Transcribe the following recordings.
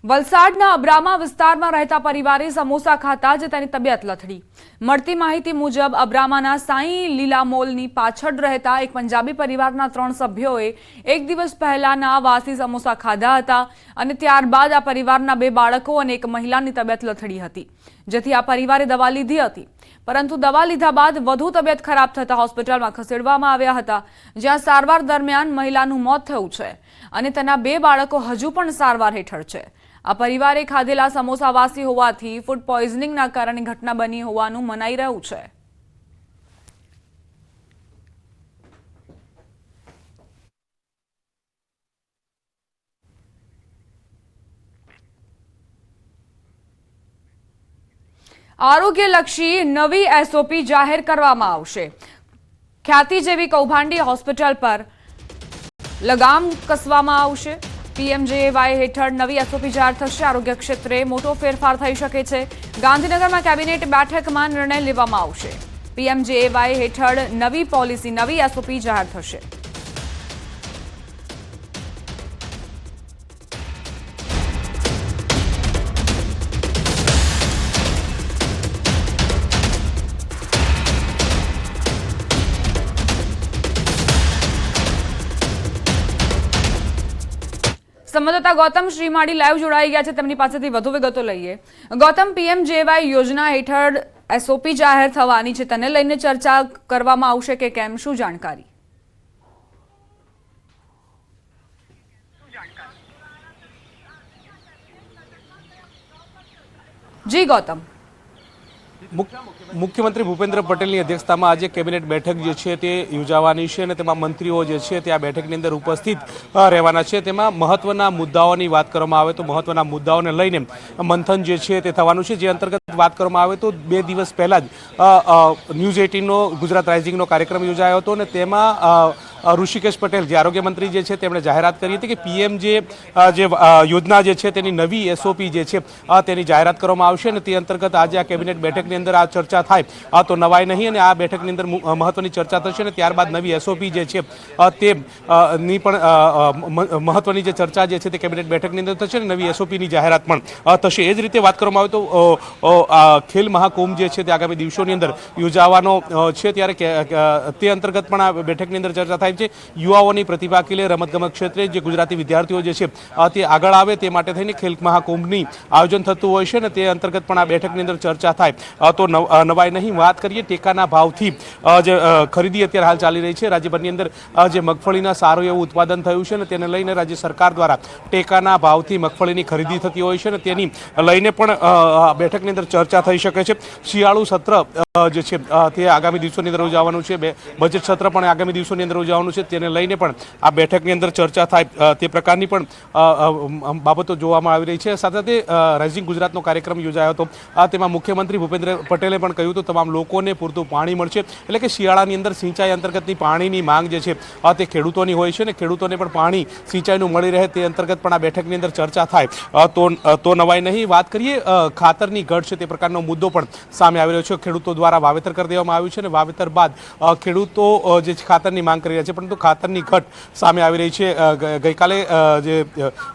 વલસાડના અબ્રામા વિસ્તારમાં રહેતા પરિવારે સમોસા ખાતા જ તેની તબિયત લથડી। મળતી માહિતી મુજબ અબ્રામાના સાઈ લીલા મોલની પાછળ રહેતા એક પંજાબી પરિવારના 3 સભ્યોએ એક દિવસ પહેલાના વાસી સમોસા ખાધા હતા અને ત્યારબાદ આ પરિવારના 2 બાળકો અને એક મહિલાની તબિયત લથડી હતી, જેથી આ પરિવારે દવા લીધી હતી, પરંતુ દવા લીધા બાદ વધુ તબિયત ખરાબ થતા હોસ્પિટલમાં ખસેડવામાં આવ્યા હતા, જ્યાં સારવાર દરમિયાન મહિલાનું મોત થયું છે અને તેના 2 બાળકો હજુ પણ સારવાર હેઠળ છે। આ પરિવારે ખાધેલા સમોસા વાસી હોવાથી ફૂડ પોઈઝનિંગના કારણે ઘટના બની હોવાનું મનાઈ રહ્યું છે। આરોગ્યલક્ષી નવી એસઓપી જાહેર કરવામાં આવશે। ખ્યાતિ જેવી કૌભાંડી હોસ્પિટલ પર લગામ કસવામાં આવશે। પીએમજેએવાય હેઠળ નવી એસઓપી જાહેર થશે। આરોગ્ય ક્ષેત્રે મોટો ફેરફાર થઈ શકે છે। ગાંધીનગરમાં કેબિનેટ બેઠકમાં નિર્ણય લેવામાં આવશે। પીએમજેએવાય હેઠળ નવી પોલિસી, નવી એસઓપી જાહેર થશે। સંવાદદાતા ગૌતમ શ્રીમાળી લાઈવ જોડાઈ ગયા છે, તેમની પાસેથી વધુ વિગતો લઈએ। ગૌતમ, પીએમજેએવાય યોજના હેઠળ એસઓપી જાહેર થવાની છે, તેને લઈને ચર્ચા કરવામાં આવશે કે કેમ, શું જાણકારી? જી ગૌતમ। મુખ્યમંત્રી ભૂપેન્દ્ર પટેલની અધ્યક્ષતામાં આજે કેબિનેટ બેઠક જે છે તે યોજાવાની છે અને તેમાં મંત્રીઓ જે છે તે આ બેઠકની અંદર ઉપસ્થિત રહેવાના છે। તેમાં મહત્વના મુદ્દાઓની વાત કરવામાં આવે તો મહત્વના મુદ્દાઓને લઈને મંથન જે છે તે થવાનું છે, જે અંતર્ગત વાત કરવામાં આવે તો 2 દિવસ પહેલા જ ન્યૂઝ 18નો ગુજરાત રાઇઝિંગનો કાર્યક્રમ યોજાયો હતો અને તેમાં ઋષિકેશ પટેલ જે આરોગ્ય મંત્રી જે છે તેમણે જાહેરાત કરી હતી કે પીએમ જે યોજના જે છે તેની નવી એસઓપી જે છે તેની જાહેરાત કરવામાં આવશે અને તે અંતર્ગત આજે આ કેબિનેટ બેઠકની અંદર આ ચર્ચા થાય તો નવાઈ નહીં અને આ બેઠકની અંદર મહત્વની ચર્ચા થશે અને ત્યારબાદ નવી એસઓપી જે છે તેની પણ મહત્વની જે ચર્ચા જે છે તે કેબિનેટ બેઠકની અંદર થશે અને નવી એસઓપીની જાહેરાત પણ થશે। એ જ રીતે વાત કરવામાં આવે તો ખેલ મહાકુંભ જે છે તે આગામી દિવસોની અંદર યોજાવાનો છે, ત્યારે તે અંતર્ગત પણ આ બેઠકની અંદર ચર્ચા થાય છે। યુવાઓની પ્રતિભા કે રમતગમત ક્ષેત્રે જે ગુજરાતી વિદ્યાર્થીઓ જે છે તે આગળ આવે તે માટે થઈને ખેલ મહાકુંભની આયોજન થતું હોય છે અને તે અંતર્ગત પણ આ બેઠકની અંદર ચર્ચા થાય તો નવાઈ નહીં। વાત કરીએ ટેકાના ભાવથી જે ખરીદી અત્યારે હાલ ચાલી રહી છે, રાજ્યભરની અંદર જે મગફળીના સારું એવું ઉત્પાદન થયું છે અને તેને લઈને રાજ્ય સરકાર દ્વારા ટેકાના ભાવથી મગફળીની ખરીદી થતી હોય છે અને તેની લઈને પણ બેઠકની અંદર ચર્ચા થઈ શકે છે। શિયાળુ સત્ર જે છે તે આગામી દિવસોની અંદર યોજાવાનું છે, બજેટ સત્ર પણ આગામી દિવસોની અંદર યોજાવાનું છે, તેને લઈને પણ આ બેઠકની અંદર ચર્ચા થાય તે પ્રકારની પણ બાબતો જોવામાં આવી રહી છે। સાથે સાથે રાઇઝિંગ ગુજરાતનો કાર્યક્રમ યોજાયો હતો, તેમાં મુખ્યમંત્રી ભૂપેન્દ્ર પટેલે પણ કહ્યું હતું તમામ લોકોને પૂરતું પાણી મળશે, એટલે કે શિયાળાની અંદર સિંચાઈ અંતર્ગતની પાણીની માંગ જે છે તે ખેડૂતોની હોય છે અને ખેડૂતોને પણ પાણી સિંચાઈનું મળી રહે તે અંતર્ગત પણ આ બેઠકની અંદર ચર્ચા થાય તો નવાઈ નહીં। વાત કરીએ ખાતરની ઘટ છે તે પ્રકારનો મુદ્દો પણ સામે આવી રહ્યો છે। ખેડૂતો દ્વારા વાવેતર કરી દેવામાં આવ્યું છે અને વાવેતર બાદ ખેડૂતો જે ખાતરની માંગ કરી રહ્યા છે, પરંતુ ખાતરની ઘટ સામે આવી રહી છે। ગઈકાલે જે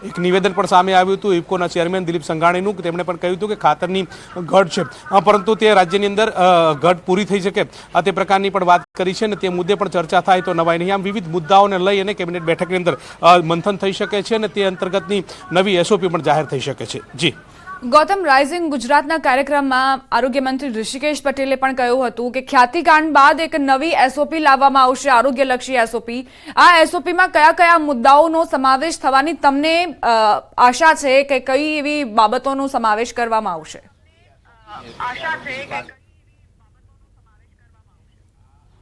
એક નિવેદન પણ સામે આવ્યું હતું ઇફકોના ચેરમેન દિલીપ સંઘાણીનું, તેમણે પણ કહ્યું હતું કે ખાતરની ઘટ છે, પરંતુ તે રાજ્યની અંદર ઘટ પૂરી થઈ શકે તે પ્રકારની પણ વાત કરી છે અને તે મુદ્દે પણ ચર્ચા થાય તો નવાઈ નહીં। આમ વિવિધ મુદ્દાઓને લઈ અને કેબિનેટ બેઠકની અંદર મંથન થઈ શકે છે અને તે અંતર્ગતની નવી એસઓપી પણ જાહેર થઈ શકે છે। જી ગૌતમ, રાઇઝિંગ ગુજરાતના કાર્યક્રમમાં આરોગ્ય મંત્રી ઋષિકેશ પટેલે પણ કહ્યું હતું કે ખ્યાતિકાંડ બાદ એક નવી એસઓપી લાવવામાં આવશે, આરોગ્યલક્ષી એસઓપી। આ એસઓપીમાં કયા કયા મુદ્દાઓનો સમાવેશ થવાની તમને આશા છે કે કઈ એવી બાબતોનો સમાવેશ કરવામાં આવશે?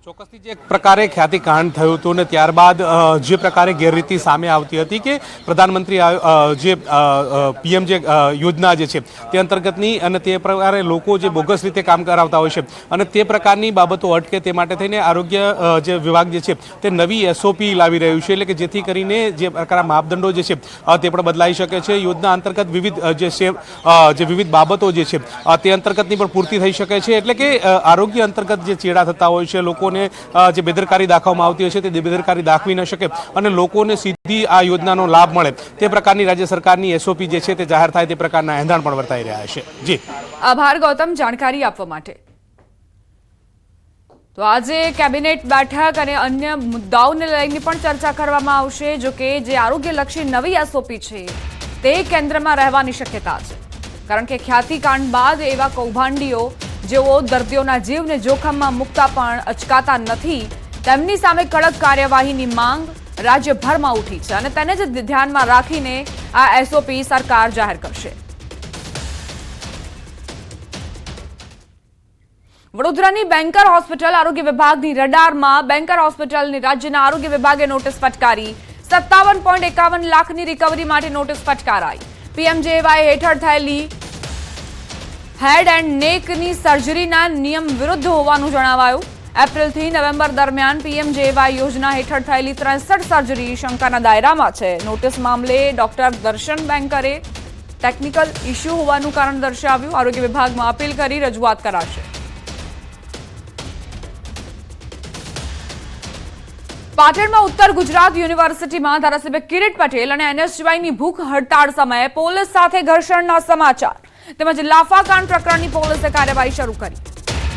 ચોક્કસથી જે પ્રકારે ખ્યાતિકાંડ થયું હતું ને ત્યારબાદ જે પ્રકારે ગેરરીતિ સામે આવતી હતી કે પ્રધાનમંત્રી જે પીએમ જે યોજના જે છે તે અંતર્ગતની અને તે પ્રકારે લોકો જે બોગસ રીતે કામ કરાવતા હોય છે અને તે પ્રકારની બાબતો અટકે તે માટે થઈને આરોગ્ય જે વિભાગ જે છે તે નવી એસઓપી લાવી રહ્યું છે, એટલે કે જેથી કરીને જે પ્રકારના માપદંડો જે છે તે પણ બદલાઈ શકે છે। યોજના અંતર્ગત વિવિધ જે વિવિધ બાબતો જે છે તે અંતર્ગતની પણ પૂર્તિ થઈ શકે છે, એટલે કે આરોગ્ય અંતર્ગત જે ચેડા થતા હોય છે લોકોને લોકોને જે બેદરકારી દાખવવામાં આવતી હશે તે બેદરકારી દાખવી ન શકે અને લોકોને સીધી આ યોજનાનો લાભ મળે તે પ્રકારની રાજ્ય સરકારની એસઓપી જે છે તે જાહેર થાય તે પ્રકારના એંધાણ પણ વર્તાઈ રહ્યા છે. જી આભાર ગૌતમ જાણકારી આપવા માટે. તો આજે કેબિનેટ બેઠક અને અન્ય મુદ્દાઓને લઈને પણ ચર્ચા કરવામાં આવશે. જો કે જે આરોગ્યલક્ષી નવી એસઓપી છે તે કેન્દ્રમાં રહેવાની શક્યતા છે, કારણ કે ખ્યાતિકાંડ બાદ એવા કૌભાંડીઓ જેઓ દર્દીઓના જીવને જોખમમાં મૂકતા પણ અચકાતા નથી, તેમની સામે કડક કાર્યવાહીની માંગ રાજ્યભરમાં ઉઠી છે અને તેને જ ધ્યાનમાં રાખીને આ એસઓપી સરકાર જાહેર કરશે. વડોદરાની બેન્કર હોસ્પિટલ આરોગ્ય વિભાગની રડારમાં. બેન્કર હોસ્પિટલની રાજ્યના આરોગ્ય વિભાગે નોટિસ ફટકારી. 57.51 લાખની રિકવરી માટે નોટિસ ફટકારાઈ. પીએમજેવાય હેઠળ થયેલી હેડ એન્ડ નેકની સર્જરીના નિયમ વિરુદ્ધ હોવાનું જણાવાયું. એપ્રિલથી નવેમ્બર દરમિયાન પીએમજેવાય યોજના હેઠળ થયેલી 63 સર્જરી શંકાના દાયરામાં છે. નોટિસ મામલે ડોક્ટર દર્શન બેન્કરે ટેકનિકલ ઇસ્યુ હોવાનું કારણ દર્શાવ્યું. આરોગ્ય વિભાગમાં અપીલ કરી રજૂઆત કરાશે. પાટણમાં ઉત્તર ગુજરાત યુનિવર્સિટીમાં ધારાસભ્ય કિરીટ પટેલ અને એનએસયુઆઈની ભૂખ હડતાળ સમયે પોલીસ સાથે ઘર્ષણના સમાચાર તેમજ લાફાકાંડ પ્રકરણની પોલીસે કાર્યવાહી શરૂ કરી,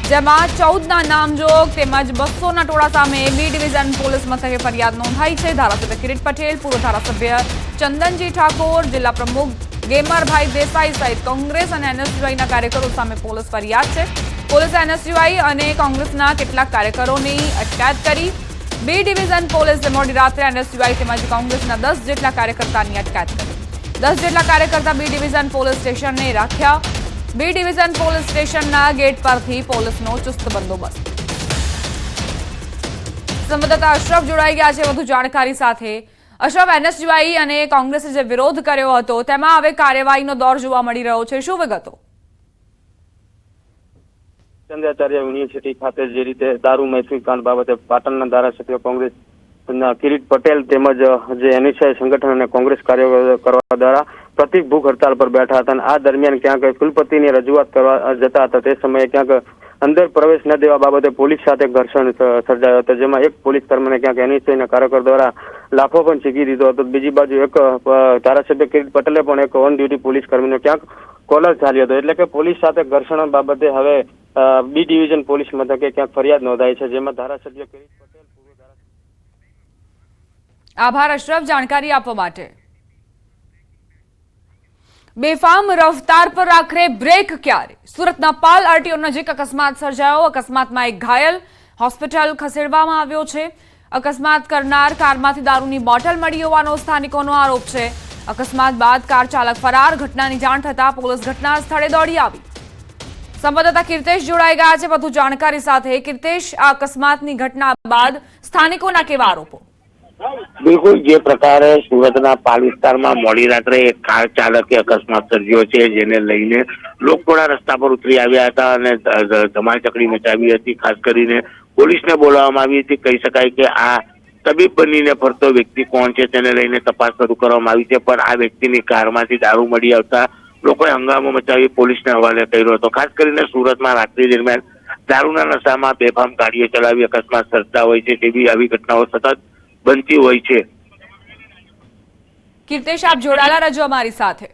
જેમાં 14ના નામજોગ તેમજ 200ના ટોળા સામે બી ડિવિઝન પોલીસ મથકે ફરિયાદ નોંધાઈ છે. ધારાસભ્ય કિરીટ પટેલ, પૂર્વ ધારાસભ્ય ચંદનજી ઠાકોર, જિલ્લા પ્રમુખ ગેમરભાઈ દેસાઈ સહિત કોંગ્રેસ અને એનએસયુઆઈના કાર્યકરો સામે પોલીસ ફરિયાદ છે. પોલીસે એનએસયુઆઈ અને કોંગ્રેસના કેટલાક કાર્યકરોની અટકાયત કરી. બી ડિવિઝન પોલીસે મોડી રાત્રે એનએસયુઆઈ તેમજ કોંગ્રેસના 10 જેટલા કાર્યકર્તાની અટકાયત કરી. 10 જેટલા કાર્યકર્તા બી ડિવિઝન પોલીસ સ્ટેશનને રાખ્યા. બી ડિવિઝન પોલીસ સ્ટેશનના ગેટ પરથી પોલીસનો ચુસ્ત બંદોબસ્ત. સંવાદદાતા અશરફ જોડાઈ ગયા છે વધુ જાણકારી સાથે. અશરફ, એનએસયુઆઈ અને કોંગ્રેસે જે વિરોધ કર્યો હતો તેમાં હવે કાર્યવાહીનો દોર જોવા મળી રહ્યો છે, શું વિગતો? ચંદ્રાચાર્ય યુનિવર્સિટી ખાતે જે રીતે દારૂ મહેફિલ કાંડ બાબતે પાટણના ધારાસભ્ય કોંગ્રેસ કિરીટ પટેલ તેમજ જે એનએસયુઆઈ સંગઠન અને કોંગ્રેસ કાર્યકરો દ્વારા પ્રતિક ભૂખ હડતાળ પર બેઠા હતા અને આ દરમિયાન ક્યાંક કુલપતિની રજૂઆત કરવા જતા હતા તે સમયે ક્યાંક અંદર પ્રવેશ ન દેવા બાબતે પોલીસ સાથે ઘર્ષણ સર્જાયો હતો, જેમાં એક પોલીસ કર્મીને ક્યાંક એનએસયુઆઈના કાર્યકર દ્વારા લાફો પણ ચીકી દીધો હતો. બીજી બાજુ એક ધારાસભ્ય કિરીટ પટેલે પણ એક ઓન ડ્યુટી પોલીસ કર્મીને ક્યાંક કોલર ઝાલ્યો હતો. એટલે કે પોલીસ સાથે ઘર્ષણ બાબતે હવે બી ડિવિઝન પોલીસ મથકે ક્યાંક ફરિયાદ નોંધાઈ છે, જેમાં ધારાસભ્ય કિરીટ પટેલ પૂર્વ ધારાસભ્ય. આભાર અશરફ જાણકારી આપવા માટે. બેફામ રફતાર પર આખરે બ્રેક ક્યારે? સુરતના પાલ આરટીઓ નજીક અકસ્માત સર્જાયો. અકસ્માતમાં એક ઘાયલ હોસ્પિટલ ખસેડવામાં આવ્યો છે. અકસ્માત કરનાર કારમાંથી દારૂની બોટલ મળી હોવાનો સ્થાનિકોનો આરોપ છે. અકસ્માત બાદ કાર ચાલક ફરાર. ઘટનાની જાણ થતાં પોલીસ ઘટના સ્થળે દોડી આવી. સંવાદદાતા કીર્તેશ જોડાઈ ગયા છે વધુ જાણકારી સાથે. કીર્તેશ, આ અકસ્માતની ઘટના બાદ સ્થાનિકોના કેવા આરોપો? બિલકુલ, જે પ્રકારે સુરતના પાલ વિસ્તારમાં મોડી રાત્રે એક કાર ચાલકે અકસ્માત સર્જ્યો છે, જેને લઈને લોકટોળા રસ્તા પર ઉતરી આવ્યા હતા અને ધમાચકડી મચાવી હતી. ખાસ કરીને પોલીસને બોલાવવામાં આવી હતી. કહી શકાય કે આ તબીબ બનીને ફરતો વ્યક્તિ કોણ છે તેને લઈને તપાસ શરૂ કરવામાં આવી છે, પણ આ વ્યક્તિની કારમાંથી દારૂ મળી આવતા લોકોએ હંગામો મચાવી પોલીસને હવાલે કર્યો હતો. ખાસ કરીને સુરતમાં રાત્રિ દરમિયાન દારૂના નશામાં બેફામ ગાડીઓ ચલાવી અકસ્માત સર્જતા હોય છે, તેવી આવી ઘટનાઓ સતત બનતી હોય છે. કીર્તેશ, આપ જોડાયેલા રહેજો અમારી સાથે.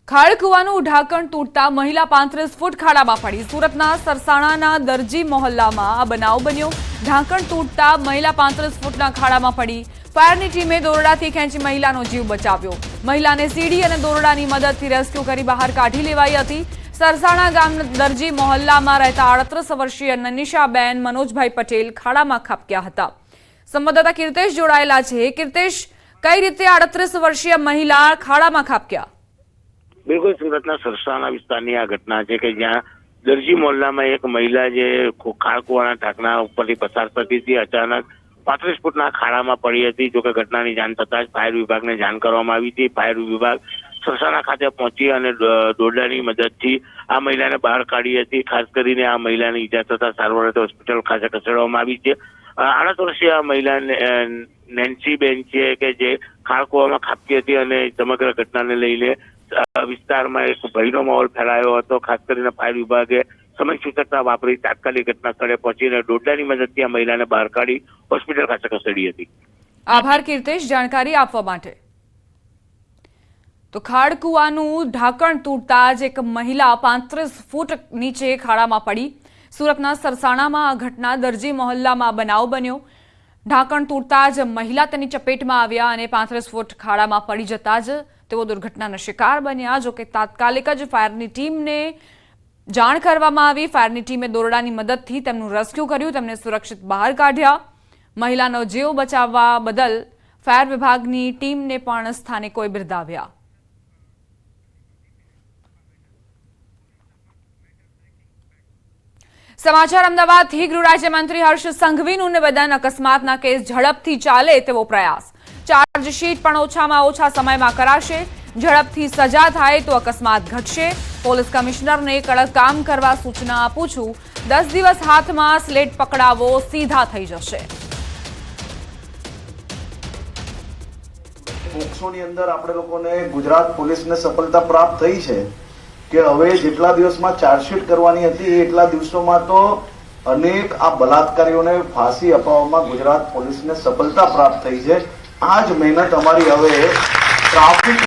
ખાડ કુવાનું ઢાંકણ તૂટતા મહિલા 35 ફૂટ ખાડામાં પડી. સુરતના સરસાણાના દરજી મોહલ્લામાં આ બનાવ બન્યો. ઢાંકણ તૂટતા મહિલા 35 ફૂટના ખાડામાં પડી. ફાયરની ટીમે દોરડાથી ખેંચી મહિલાનો જીવ બચાવ્યો. મહિલાને સીડી અને દોરડાની મદદથી રેસ્ક્યુ કરી બહાર કાઢી લેવાઈ હતી. સરસાણા ગામના દરજી મોહલ્લામાં રહેતા 38 વર્ષીય નનિશાબેન મનોજભાઈ પટેલ ખાડામાં ખાબક્યા હતા. સંવાદદાતા કીર્તેશ જોડાયેલા છે. કીર્તેશ, કઈ રીતે 38 વર્ષીય મહિલા ખાડામાં ખાબક્યા? બિલકુલ, સુરતના સરસાણા વિસ્તારની આ ઘટના છે કે જ્યાં દરજી મોહલ્લામાં એક મહિલા જે ખાડ કુવાના ઢાંકણા ઉપરથી પસાર થતી હતી, અચાનક 35 ફૂટના ખાડામાં પડી હતી. જોકે ઘટનાની જાણ થતાં જ ફાયર વિભાગને જાણ કરવામાં આવી હતી. ફાયર વિભાગ સરસાણા ખાતે પહોંચી અને દોરડાની મદદથી આ મહિલાને બહાર કાઢી હતી. ખાસ કરીને આ મહિલાને ઈજા થતા સારવાર અર્થે હોસ્પિટલ ખાતે ખસેડવામાં આવી છે. 38 વર્ષીય આ મહિલા નેન્સીબેન છે કે જે ખાડ કુવામાં ખાબકી હતી અને સમગ્ર ઘટનાને લઈને વિસ્તારમાં એક ભયનો માહોલ ફેલાયો હતો. ખાસ કરીને ફાયર વિભાગે સમય સૂચકતા વાપરી તાત્કાલિક ઘટના સ્થળે પહોંચીને દોરડાની મદદથી આ મહિલાને બહાર કાઢી હોસ્પિટલ ખાતે ખસેડી હતી. આભાર કીર્તેશ જાણકારી આપવા માટે. તો ખાડકુવાનું ઢાંકણ તૂટતા જ એક મહિલા 35 ફૂટ નીચે ખાડામાં પડી. સુરતના સરસાણામાં આ ઘટના દરજી મોહલ્લામાં બનાવ બન્યો. ઢાંકણ તૂટતા જ મહિલા તેની ચપેટમાં આવ્યા અને 35 ફૂટ ખાડામાં પડી જતા જ તેઓ દુર્ઘટનાનો શિકાર બન્યા. જોકે તાત્કાલિક જ ફાયરની ટીમને જાણ કરવામાં આવી. ફાયરની ટીમે દોરડાની મદદથી તેમનું રેસ્ક્યુ કર્યું, તેમને સુરક્ષિત બહાર કાઢ્યા. મહિલાનો જીવ બચાવવા બદલ ફાયર વિભાગની ટીમને પણ સ્થાનિકોએ બિરદાવ્યા. સમાચાર અમદાવાદથી ગૃહ રાજ્યમંત્રી હર્ષ સંઘવીનું નિવેદન. અકસ્માતના કેસ ઝડપથી ચાલે તેવો પ્રયાસ. ચાર્જશીટ પણ ઓછામાં ઓછા સમયમાં કરાશે. ઝડપથી સજા થાય તો અકસ્માત ઘટશે. પોલીસ કમિશનરને કડક કામ કરવા સૂચના આપું છું. 10 દિવસ હાથમાં સ્લેટ પકડાવો, સીધા થઈ જશે. પોક્સોની અંદર આપણે લોકોને ગુજરાત પોલીસને સફળતા પ્રાપ્ત થઈ છે કે હવે જેટલા દિવસમાં ચાર્જશીટ કરવાની હતી એટલા દિવસોમાં તો અનેક આ બલાત્કારીઓને ફાંસી અપાવવામાં ગુજરાત પોલીસને સફળતા પ્રાપ્ત થઈ છે. આ જ મહેનત અમારી હવે ટ્રાફિક